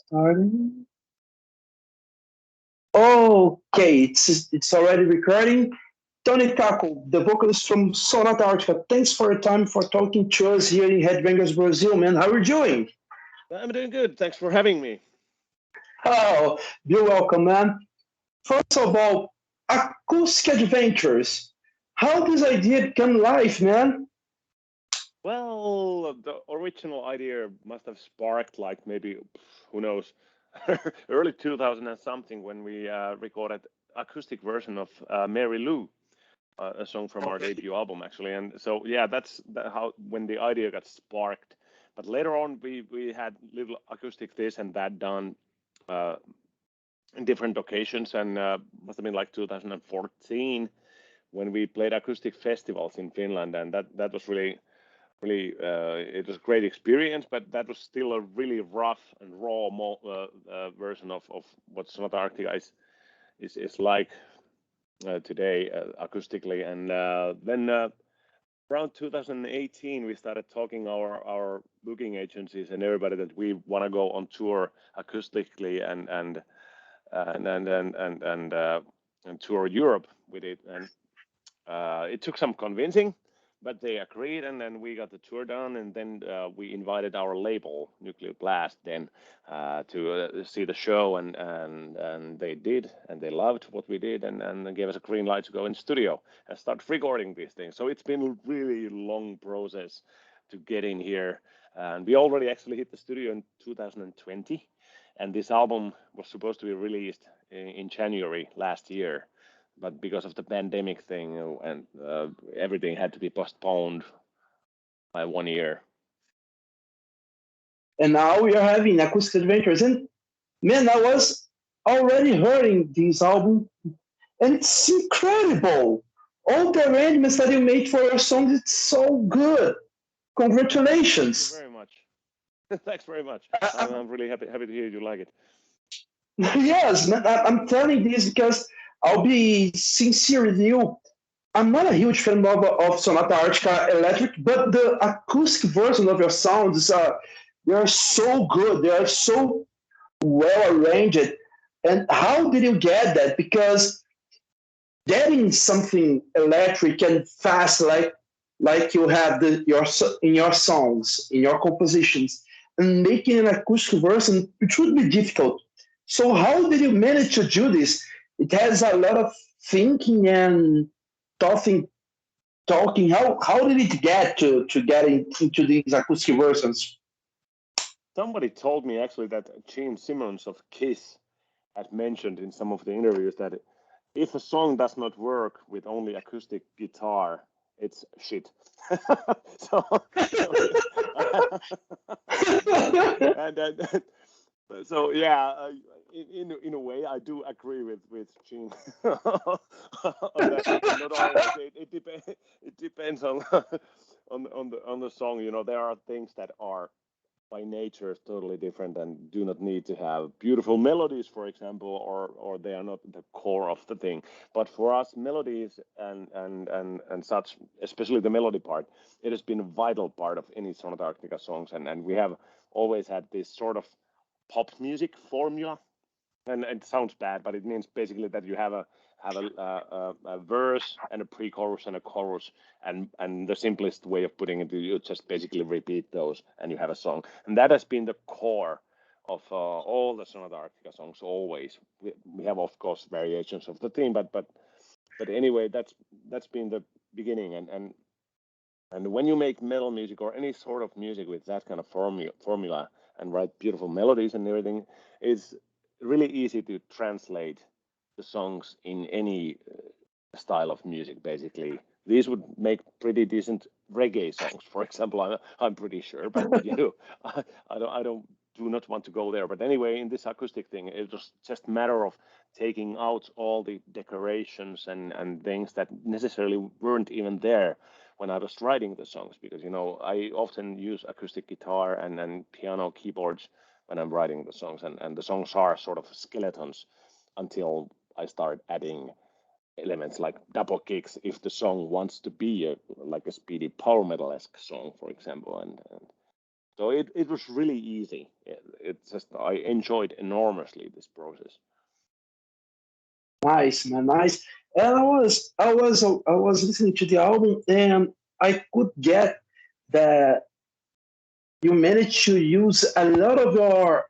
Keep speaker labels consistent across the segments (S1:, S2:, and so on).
S1: Starting. Okay, it's already recording. Tony Kakko, the vocalist from Sonata Arctica. Thanks for your time for talking to us here in Headbangers Brazil, man. How are you doing?
S2: I'm doing good. Thanks for having me.
S1: Oh, you're welcome, man. First of all, acoustic adventures. How this idea become life, man?
S2: Well, the original idea must have sparked like maybe, who knows, early 2000 and something when we recorded acoustic version of Mary Lou, a song from our
S1: Okay.
S2: debut album actually. And so yeah, that's how when the idea got sparked. But later on, we had little acoustic this and that done uh, in different occasions, and must have been like 2014 when we played acoustic festivals in Finland, and that was really it was a great experience, but that was still a really rough and raw version of what Sonata Arctica is like today acoustically. And then around 2018 we started talking our booking agencies and everybody that we want to go on tour acoustically and tour Europe with it. And it took some convincing, but they agreed, and then we got the tour done, and then we invited our label, Nuclear Blast, then to see the show, and they did, and they loved what we did, and they gave us a green light to go in studio and start recording these things. So it's been a really long process to get in here, and we already actually hit the studio in 2020, and this album was supposed to be released in January last year, but because of the pandemic thing and everything had to be postponed by 1 year.
S1: And now we are having acoustic adventures. And man, I was already hearing this album, and it's incredible. All the arrangements that you made for your songs, it's so good.
S2: Thank you
S1: Congratulations.
S2: very much. Thanks very much.
S1: I,
S2: I'm really happy to hear you like it.
S1: yes, man, I'm telling this because I'll be sincere with you. I'm not a huge fan of Sonata Arctica Electric, but the acoustic version of your sounds, they are so good. They are so well arranged. And how did you get that? Because getting something electric and fast like you have in your songs, in your compositions, and making an acoustic version, it would be difficult. So how did you manage to do this? It has a lot of thinking and talking. Talking. How did it get to getting into these acoustic versions?
S2: Somebody told me actually that Gene Simmons of Kiss had mentioned in some of the interviews that if a song does not work with only acoustic guitar, it's shit. so, so and so yeah, in a way, I do agree with Gene on that. But not always. It depends on on the song. You know, there are things that are by nature is totally different and do not need to have beautiful melodies, for example, or they are not the core of the thing. But for us, melodies and such, especially the melody part, it has been a vital part of any Sonata Arctica songs, and we have always had this sort of pop music formula, and it sounds bad, but it means basically that you have a verse and a pre-chorus and a chorus, and the simplest way of putting it, you just basically repeat those, and you have a song, and that has been the core of all the Sonata Arctica songs always. We have of course variations of the theme, but anyway, that's been the beginning, and when you make metal music or any sort of music with that kind of formula and write beautiful melodies and everything, it's really easy to translate the songs in any style of music. Basically, these would make pretty decent reggae songs, for example. I'm pretty sure, but you know, I don't do not want to go there. But anyway, in this acoustic thing, it was just a matter of taking out all the decorations and things that necessarily weren't even there when I was writing the songs, because you know I often use acoustic guitar and piano keyboards when I'm writing the songs, and the songs are sort of skeletons until I start adding elements like double kicks if the song wants to be like a speedy power metal-esque song, for example, and So it was really easy. It's just I enjoyed enormously this process.
S1: Nice, man, nice. And I was listening to the album, and I could get that you managed to use a lot of your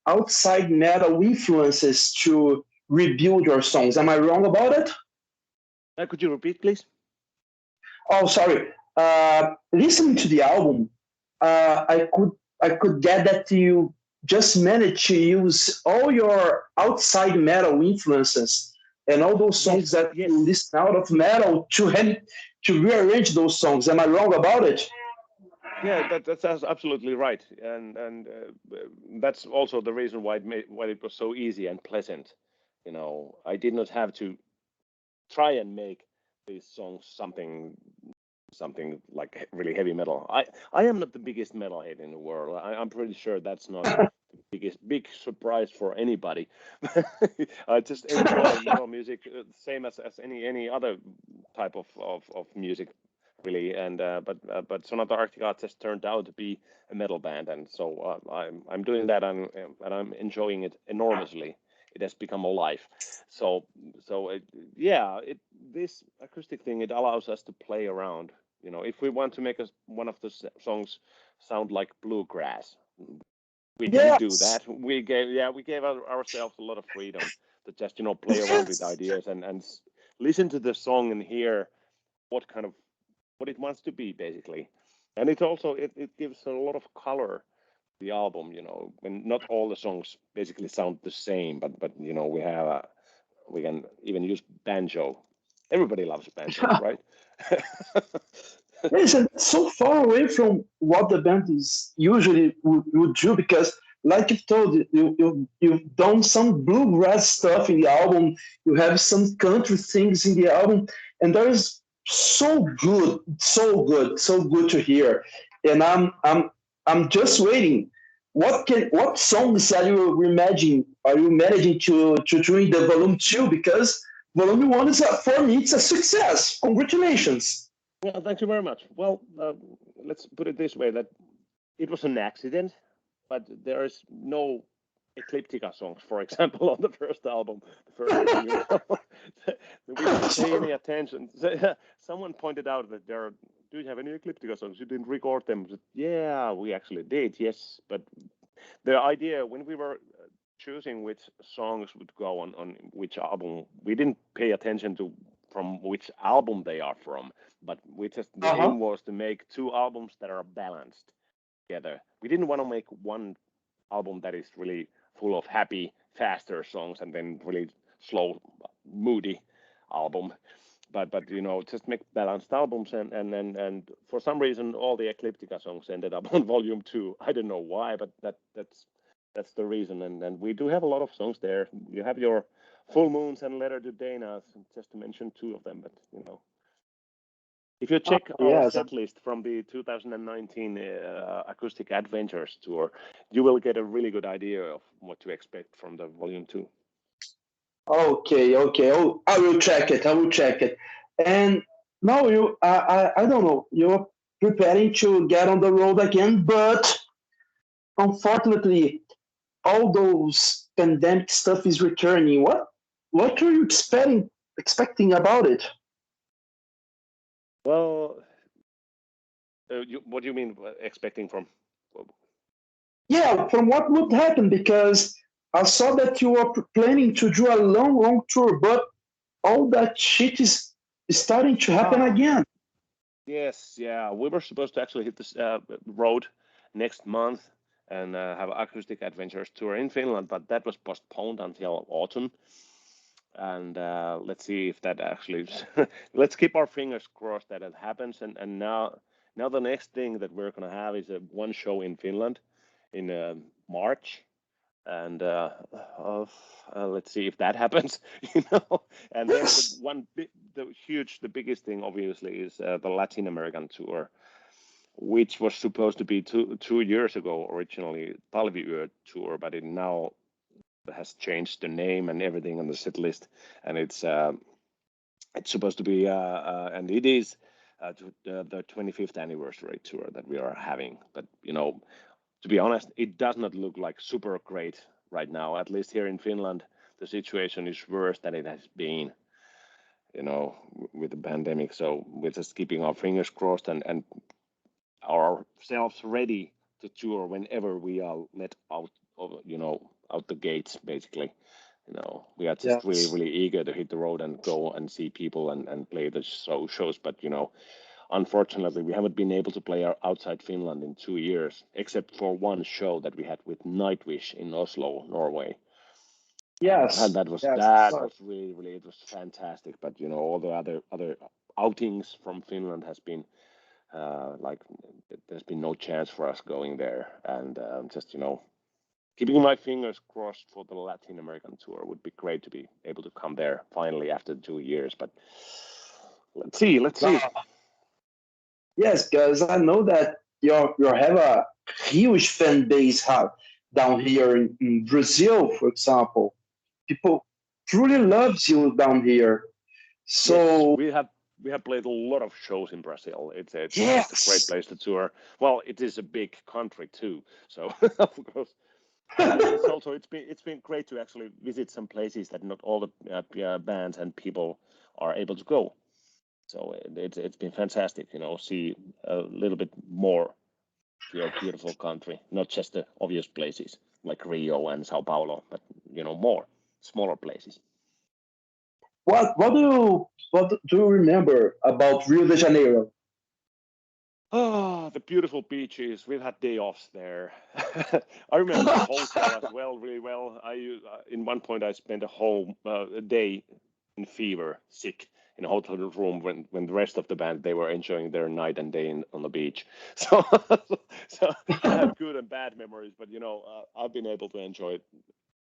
S1: outside metal influences to rebuild your songs. Am I wrong about it?
S2: Could you repeat, please?
S1: Oh, sorry. Listening to the album, I could get that you just managed to use all your outside metal influences and all those songs that
S2: Yes.
S1: you listen out of metal to rearrange those songs. Am I wrong about it?
S2: Yeah, that's absolutely right, and that's also the reason why it was so easy and pleasant. I did not have to try and make these songs something like really heavy metal. I am not the biggest metalhead in the world. I'm pretty sure that's not the big surprise for anybody. I just enjoy metal music, same as any other type of music, really. And but Sonata Arctica just turned out to be a metal band, and so I'm doing that, and I'm enjoying it enormously. It has become alive. So yeah, this acoustic thing, it allows us to play around. If we want to make one of the songs sound like bluegrass, we can do
S1: Yes.
S2: that. We gave ourselves a lot of freedom to just play around with
S1: Yes.
S2: ideas and listen to the song and hear what it wants to be, basically. And it gives a lot of color to the album. When not all the songs basically sound the same, but we can even use banjo. Everybody loves banjo, right?
S1: Yes, and it's so far away from what the band is usually would do because, like you've told, you've done some bluegrass stuff in the album. You have some country things in the album, and that is so good, so good to hear. And I'm just waiting. What songs are you managing to do in the volume 2? Because volume 1 for me it's a success. Congratulations.
S2: Well, thank you very much. Well, let's put it this way: that it was an accident, but there is no Ecliptica songs, for example, on the first album, the first volume. We didn't pay any attention. Someone pointed out that do you have any Ecliptica songs? You didn't record them. Yeah, we actually did, yes. But the idea when we were choosing which songs would go on which album, we didn't pay attention to from which album they are from, but the
S1: Uh-huh.
S2: aim was to make two albums that are balanced together. We didn't want to make one album that is really full of happy, faster songs and then really slow, moody album. But just make balanced albums, and for some reason all the Ecliptica songs ended up on volume 2. I don't know why, but that's the reason. And we do have a lot of songs there. You have your Full Moons and Letter to Dana, just to mention two of them. But if you check our
S1: Yes.
S2: set list from the 2019 Acoustic Adventures tour, you will get a really good idea of what to expect from the volume 2.
S1: Okay. Okay. Oh, I will check it. I will check it. And now I don't know. You're preparing to get on the road again, but unfortunately, all those pandemic stuff is returning. What are you expecting about it?
S2: Well, what do you mean expecting from?
S1: Yeah, from what would happen because I saw that you were planning to do a long tour, but all that shit is starting to happen
S2: Ah,
S1: again.
S2: yes, yeah. We were supposed to actually hit this road next month and have an Acoustic Adventures tour in Finland, but that was postponed until autumn. And let's see if that actually. Let's keep our fingers crossed that it happens. And now the next thing that we're gonna have is one show in Finland in March, and let's see if that happens. And then
S1: Yes.
S2: the biggest thing obviously is the Latin American tour, which was supposed to be two years ago originally Talviyö tour, but it now has changed the name and everything on the set list, and it's supposed to be and it is the 25th anniversary tour that we are having. But to be honest, it does not look like super great right now. At least here in Finland, the situation is worse than it has been, with the pandemic. So we're just keeping our fingers crossed and ourselves ready to tour whenever we are let out of, out the gates, basically. We are just really,
S1: Yes.
S2: really eager to hit the road and go and see people and play the shows. But, unfortunately, we haven't been able to play outside Finland in 2 years, except for one show that we had with Nightwish in Oslo, Norway.
S1: Yes.
S2: And that was really, really, it was fantastic. But all the other outings from Finland has been there's been no chance for us going there. And just keeping my fingers crossed for the Latin American tour. Would be great to be able to come there finally after 2 years. But let's see.
S1: Yes, because I know that you have a huge fan base down here in Brazil, for example. People truly loves you down here. So
S2: yes, we have played a lot of shows in Brazil. It's a great place to tour. Well, it is a big country too, so of course. It's been great to actually visit some places that not all the bands and people are able to go. So it's been fantastic, see a little bit more to your beautiful country, not just the obvious places like Rio and Sao Paulo, but more smaller places.
S1: what do you remember about Rio de Janeiro?
S2: Oh, the beautiful beaches. We've had day offs there. I remember the hotel as well, really well. In one point I spent a day in fever, sick, in a hotel room when the rest of the band, they were enjoying their night and day on the beach. So I have good and bad memories, but I've been able to enjoy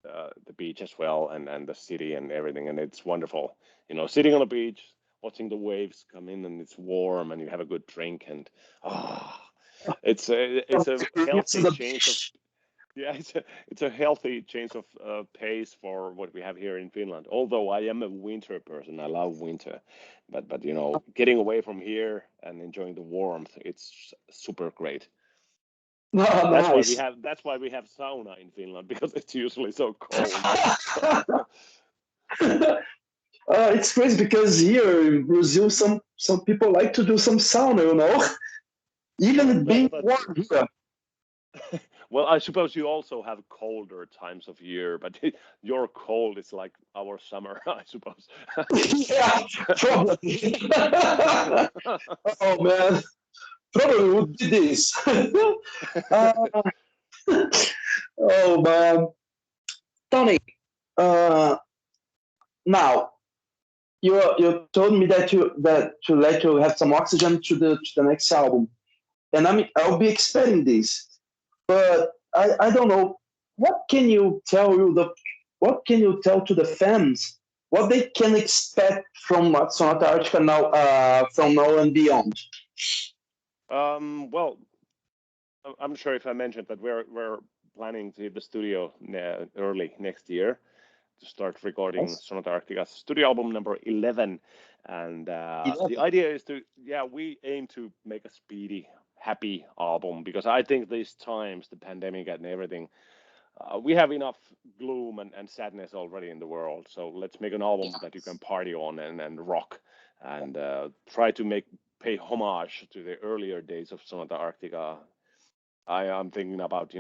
S2: the beach as well and the city and everything, and it's wonderful. Sitting on the beach, watching the waves come in, and it's warm, and you have a good drink, and it's a healthy change of it's a healthy change of pace for what we have here in Finland. Although I am a winter person, I love winter, but getting away from here and enjoying the warmth, it's super great.
S1: Oh, nice.
S2: That's why we have sauna in Finland, because it's usually so cold.
S1: It's crazy because here in Brazil, some people like to do some sauna, even being warm here.
S2: Well, I suppose you also have colder times of year, but your cold is like our summer, I suppose.
S1: Yeah, probably. Oh man, probably would be this. Oh man, Tony. Now you told me that to let you have some oxygen to the next album, and I'll be expecting this. But I don't know, what can you tell to the fans what they can expect from Sonata Arctica now, from now and beyond?
S2: Well, I'm sure if I mentioned that we're planning to hit the studio early next year to start recording Sonata Arctica's studio album number 11, and the idea is we aim to make a speedy, happy album, because I think these times, the pandemic and everything, we have enough gloom and sadness already in the world. So let's make an album that you can party on and rock, and try to pay homage to the earlier days of Sonata Arctica. I am thinking about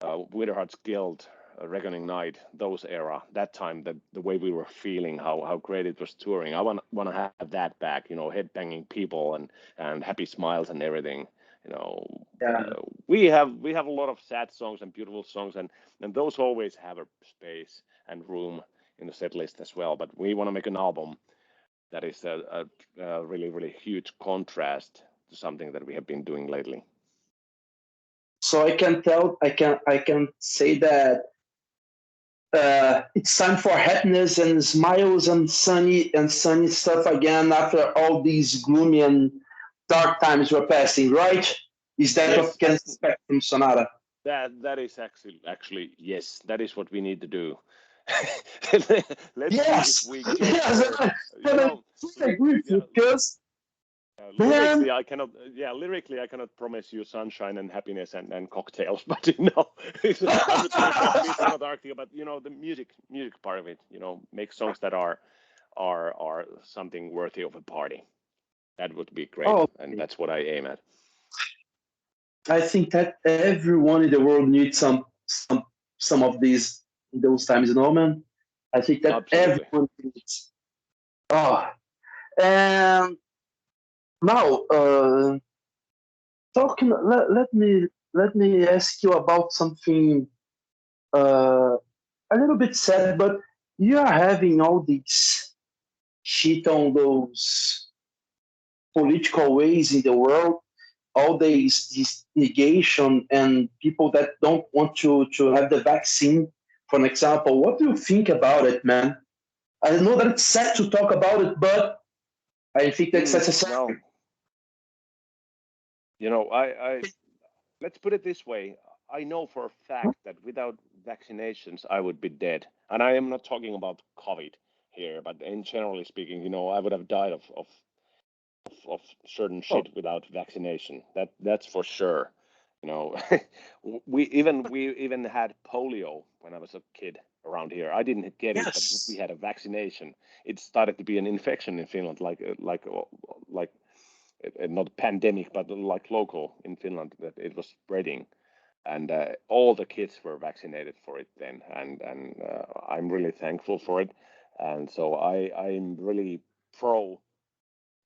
S2: Winterheart's Guild, Reckoning Night, those era, that time, the way we were feeling, how great it was touring. I want to have that back, headbanging people and happy smiles and everything. We have a lot of sad songs and beautiful songs, and those always have a space and room in the set list as well. But we want to make an album that is a really, really huge contrast to something that we have been doing lately.
S1: So I can say that it's time for happiness and smiles and sunny stuff again after all these gloomy and dark times we're passing, right? Is that what we can expect from Sonata?
S2: That is actually yes, that is what we need to do. Let's see if we get there.
S1: I agree with you, because
S2: Lyrically, I cannot. Lyrically, I cannot promise you sunshine and happiness and cocktails. But I'm not Sonata Arctica. But the music part of it. Make songs that are something worthy of a party. That would be great, and that's what I aim at.
S1: I think that everyone in the world needs some of these in those times, man. I think that everyone needs. And now, talking. Let me ask you about something a little bit sad, but you are having all these shit on those political ways in the world, all this negation and people that don't want to have the vaccine, for an example. What do you think about it, man? I know that it's sad to talk about it, but I think that's necessary.
S2: I let's put it this way. I know for a fact that without vaccinations, I would be dead. And I am not talking about COVID here, but in generally speaking, I would have died of certain shit without vaccination. That's for sure. We even had polio when I was a kid around here. I didn't get it, but we had a vaccination. It started to be an infection in Finland, like not pandemic, but like local in Finland, that it was spreading, and all the kids were vaccinated for it then, and I'm really thankful for it, and so I'm really pro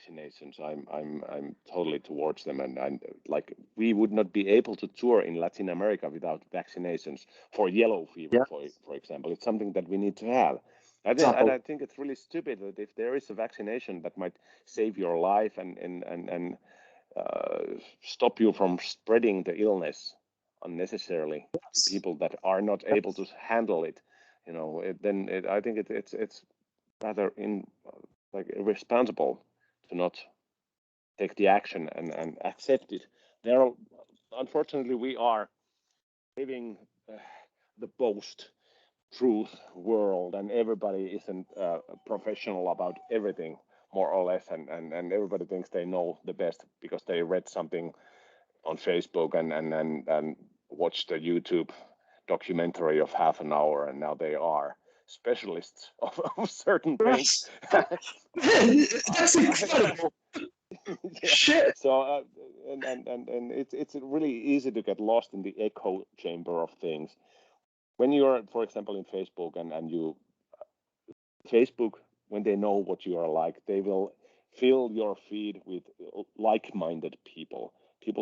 S2: vaccinations. I'm totally towards them, and like we would not be able to tour in Latin America without vaccinations for yellow fever, for example. It's something that we need to have. I think it's really stupid that if there is a vaccination that might save your life and stop you from spreading the illness unnecessarily to people that are not able to handle it, I think it's rather irresponsible to not take the action and accept it. Unfortunately, we are living the post-truth world, and everybody isn't professional about everything, more or less, and everybody thinks they know the best because they read something on Facebook and watched a YouTube documentary of half an hour, and now they are specialists of certain things.
S1: That's incredible. Shit.
S2: So and it's really easy to get lost in the echo chamber of things. When you're, for example, in Facebook and you Facebook, when they know what you are like, they will fill your feed with like-minded people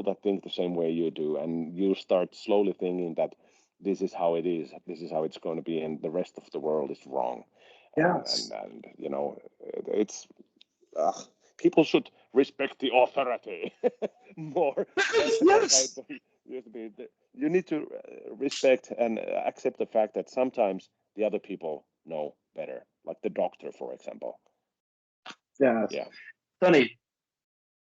S2: that think the same way you do, and you start slowly thinking that this is how it is, this is how it's going to be, and the rest of the world is wrong.
S1: Yes.
S2: And it's people should respect the authority more.
S1: Yes.
S2: You need to respect and accept the fact that sometimes the other people know better, like the doctor, for example.
S1: Yeah.
S2: Yeah.
S1: Tony,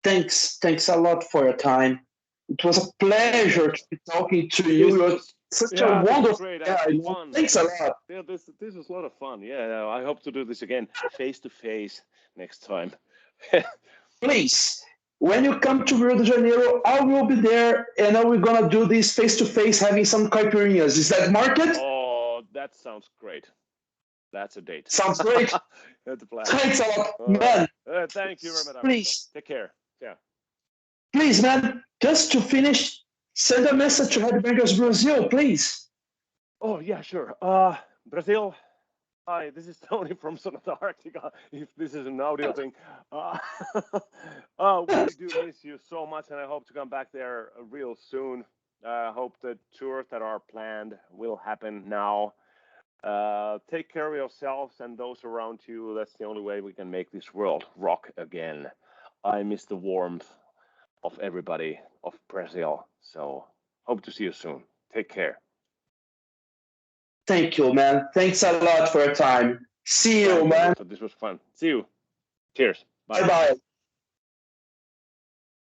S1: thanks a lot for your time. It was a pleasure to be talking to you. You're such a wonderful guy. Thanks a lot.
S2: Yeah, this was a lot of fun. Yeah, I hope to do this again face to face next time.
S1: Please, when you come to Rio de Janeiro, I will be there, and we're gonna do this face to face, having some caipirinhas. Is that market?
S2: Oh, that sounds great. That's a date.
S1: Sounds great.
S2: That's a plan.
S1: Thanks a lot, man.
S2: Thank you very much.
S1: Please.
S2: Take care. Yeah.
S1: Please, man, just to finish, send a message to Headbangers Brazil, please.
S2: Oh, yeah, sure. Brazil, hi, this is Tony from Sonata Arctica, if this is an audio thing. We do miss you so much, and I hope to come back there real soon. I hope the tours that are planned will happen now. Take care of yourselves and those around you. That's the only way we can make this world rock again. I miss the warmth of everybody of Brazil. So hope to see you soon. Take care.
S1: Thank you, man. Thanks a lot for your time. See you, man.
S2: This was fun. See you. Cheers. Bye.
S1: Bye-bye.